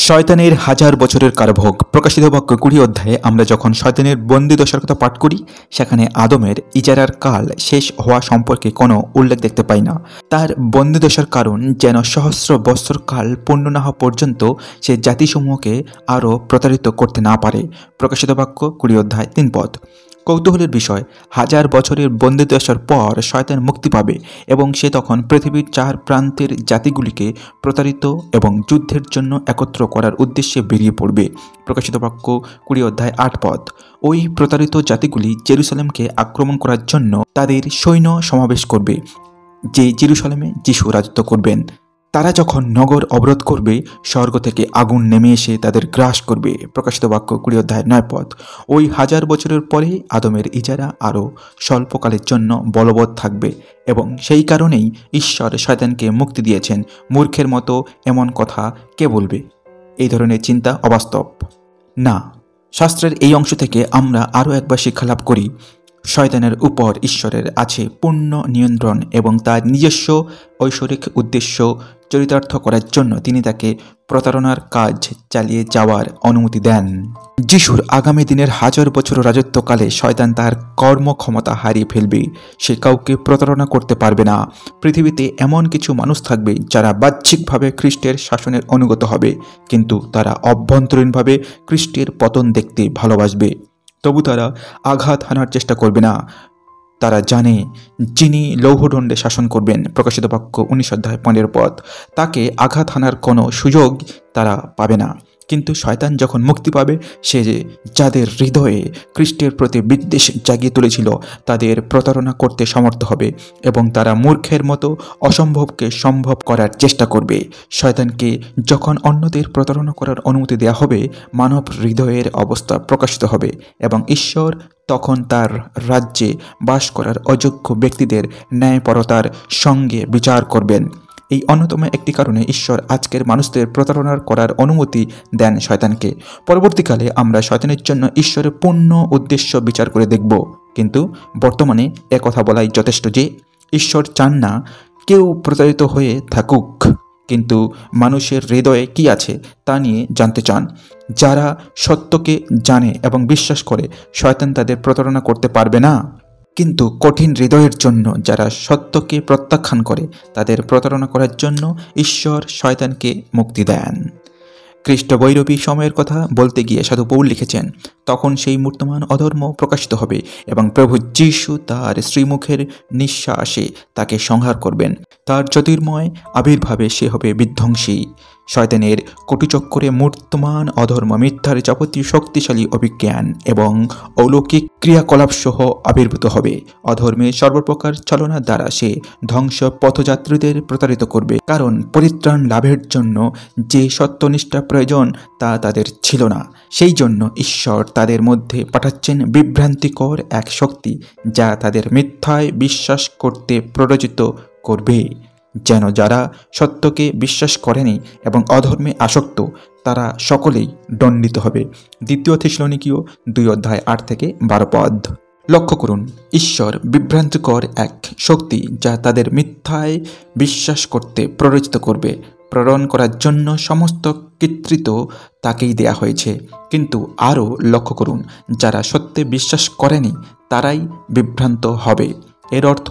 শয়তানের হাজার বছরের কারাভোগ প্রকাশিত বাক্য 20 অধ্যায়ে আমরা যখন শয়তানের বন্দিদশার কথা পাঠ করি, সেখানে আদমের ইজারার কাল শেষ হওয়া সম্পর্কে কোনো উল্লেখ দেখতে পাই না। তার বন্দিদশার কারণ যেন সহস্র বৎসর কাল পূর্ণ না হওয়া পর্যন্ত সে জাতিসমূহকে আরও প্রতারিত করতে না পারে। প্রকাশিত বাক্য 20 অধ্যায় 3 পদ। কৌতূহলের বিষয়, হাজার বছরের বন্দিদশার পর শয়তান মুক্তি পাবে এবং সে তখন পৃথিবীর চার প্রান্তের জাতিগুলিকে প্রতারিত এবং যুদ্ধের জন্য একত্র করার উদ্দেশ্যে বেরিয়ে পড়বে। প্রকাশিত বাক্য 20 অধ্যায় 8 পদ। ওই প্রতারিত জাতিগুলি জেরুসালেমকে আক্রমণ করার জন্য তাদের সৈন্য সমাবেশ করবে, যে জেরুসালেমে যিশু রাজত্ব করবেন। তারা যখন নগর অবরোধ করবে, স্বর্গ থেকে আগুন নেমে এসে তাদের গ্রাস করবে। প্রকাশিত বাক্য 20 অধ্যায় 9 পদ। ওই হাজার বছরের পরে আদমের ইজারা আরও স্বল্পকালের জন্য বলবৎ থাকবে এবং সেই কারণেই ঈশ্বর শয়তানকে মুক্তি দিয়েছেন। মূর্খের মতো এমন কথা কে বলবে? এই ধরনের চিন্তা অবাস্তব। না, শাস্ত্রের এই অংশ থেকে আমরা আরও একবার শিক্ষালাভ করি, শয়তানের উপর ঈশ্বরের আছে পূর্ণ নিয়ন্ত্রণ এবং তার নিজস্ব ঐশ্বরিক উদ্দেশ্য চরিতার্থ করার জন্য তিনি তাকে প্রতারণার কাজ চালিয়ে যাওয়ার অনুমতি দেন। যিশুর আগামী দিনের হাজার বছর রাজত্বকালে শয়তান তার কর্মক্ষমতা হারিয়ে ফেলবে। সে কাউকে প্রতারণা করতে পারবে না। পৃথিবীতে এমন কিছু মানুষ থাকবে যারা বাহ্যিকভাবে খ্রিস্টের শাসনের অনুগত হবে, কিন্তু তারা অভ্যন্তরীণভাবে খ্রিস্টের পতন দেখতে ভালোবাসবে। তবু তারা আঘাত হানার চেষ্টা করবে না। তারা জানে যিনি লৌহদণ্ডে শাসন করবেন। প্রকাশিত বাক্য 19 অধ্যায় 15 পদ। তাকে আঘাত হানার কোনো সুযোগ তারা পাবে না। কিন্তু শয়তান যখন মুক্তি পাবে, সে যাদের হৃদয়ে খ্রিস্টের প্রতি বিদ্বেষ জাগিয়ে তুলেছিল তাদের প্রতারণা করতে সমর্থ হবে এবং তারা মূর্খের মতো অসম্ভবকে সম্ভব করার চেষ্টা করবে। শয়তানকে যখন অন্যদের প্রতারণা করার অনুমতি দেওয়া হবে, মানব হৃদয়ের অবস্থা প্রকাশিত হবে এবং ঈশ্বর তখন তার রাজ্যে বাস করার অযোগ্য ব্যক্তিদের ন্যায়পরতার সঙ্গে বিচার করবেন। এই অন্যতম একটি কারণে ঈশ্বর আজকের মানুষদের প্রতারণা করার অনুমতি দেন শয়তানকে। পরবর্তীকালে আমরা শয়তানের জন্য ঈশ্বরের পূর্ণ উদ্দেশ্য বিচার করে দেখব, কিন্তু বর্তমানে একথা বলাই যথেষ্ট যে ঈশ্বর চান না কেউ প্রতারিত হয়ে থাকুক, কিন্তু মানুষের হৃদয়ে কি আছে তা নিয়ে জানতে চান। যারা সত্যকে জানে এবং বিশ্বাস করে, শয়তান তাদের প্রতারণা করতে পারবে না। কিন্তু কঠিন হৃদয়ের জন্য যারা সত্যকে প্রত্যাখ্যান করে, তাদের প্রতারণা করার জন্য ঈশ্বর শয়তানকে মুক্তি দেন। খ্রিস্ট বৈরবী সময়ের কথা বলতে গিয়ে সাধু পৌল লিখেছেন, তখন সেই মূর্তমান অধর্ম প্রকাশিত হবে এবং প্রভু যীশু তার শ্রীমুখের নিঃশ্বাসে তাকে সংহার করবেন। তার জ্যোতির্ময় আবির্ভাবে সে হবে বিধ্বংসী। শয়তানের কটুচক্করে মূর্তমান অধর্ম, মিথ্যার যাবতীয় শক্তিশালী অভিজ্ঞান এবং অলৌকিক ক্রিয়াকলাপ সহ আবির্ভূত হবে। অধর্মের সর্বপ্রকার চালনার দ্বারা সে ধ্বংস পথযাত্রীদের প্রতারিত করবে, কারণ পরিত্রাণ লাভের জন্য যে সত্যনিষ্ঠা প্রয়োজন তা তাদের ছিল না। সেই জন্য ঈশ্বর তাদের মধ্যে পাঠাচ্ছেন বিভ্রান্তিকর এক শক্তি, যা তাদের মিথ্যায় বিশ্বাস করতে প্ররোচিত করবে, যেন যারা সত্যকে বিশ্বাস করেনি এবং অধর্মে আসক্ত তারা সকলেই দণ্ডিত হবে। 2 থেসলোনিকীয় 2 অধ্যায় 8 থেকে 12 পদ। লক্ষ্য করুন, ঈশ্বর বিভ্রান্তিকর এক শক্তি যা তাদের মিথ্যায় বিশ্বাস করতে প্ররোচিত করবে। প্রেরণ করার জন্য সমস্ত কৃতিত্ব তাকেই দেয়া হয়েছে। কিন্তু আরও লক্ষ্য করুন, যারা সত্যে বিশ্বাস করেনি তারাই বিভ্রান্ত হবে। এর অর্থ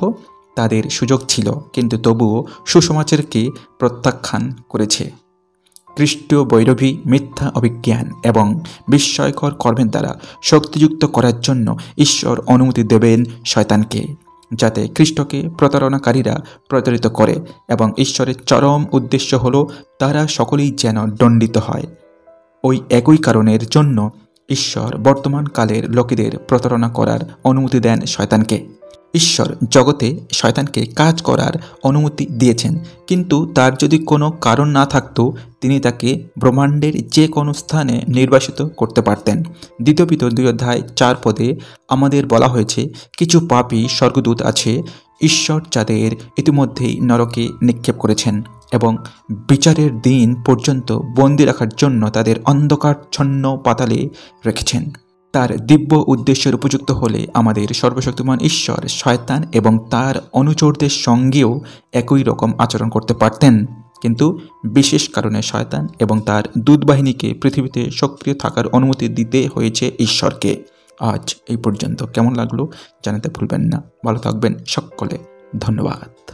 তাদের সুযোগ ছিল, কিন্তু তবুও সুসমাচারকে প্রত্যাখ্যান করেছে। খ্রিস্টীয় বৈরবী মিথ্যা অভিজ্ঞান এবং বিস্ময়কর কর্মের দ্বারা শক্তিযুক্ত করার জন্য ঈশ্বর অনুমতি দেবেন শয়তানকে, যাতে খ্রিস্টকে প্রতারণাকারীরা প্রতারিত করে এবং ঈশ্বরের চরম উদ্দেশ্য হলো তারা সকলেই যেন দণ্ডিত হয়। ওই একই কারণের জন্য ঈশ্বর বর্তমান কালের লোকেদের প্রতারণা করার অনুমতি দেন শয়তানকে। ঈশ্বর জগতে শয়তানকে কাজ করার অনুমতি দিয়েছেন, কিন্তু তার যদি কোনো কারণ না থাকতো তিনি তাকে ব্রহ্মাণ্ডের যে কোনো স্থানে নির্বাসিত করতে পারতেন। 2 পিতর 2 অধ্যায় 4 পদে আমাদের বলা হয়েছে, কিছু পাপী স্বর্গদূত আছে ঈশ্বর যাদের ইতিমধ্যেই নরকে নিক্ষেপ করেছেন এবং বিচারের দিন পর্যন্ত বন্দী রাখার জন্য তাদের অন্ধকারচ্ছন্ন পাতালে রেখেছেন। তার দিব্য উদ্দেশ্যের উপযুক্ত হলে আমাদের সর্বশক্তিমান ঈশ্বর শয়তান এবং তার অনুচরদের সঙ্গেও একই রকম আচরণ করতে পারতেন। কিন্তু বিশেষ কারণে শয়তান এবং তার দূত বাহিনীকে পৃথিবীতে সক্রিয় থাকার অনুমতি দিতে হয়েছে ঈশ্বরকে। আজ এই পর্যন্ত। কেমন লাগলো জানাতে ভুলবেন না। ভালো থাকবেন সকলে। ধন্যবাদ।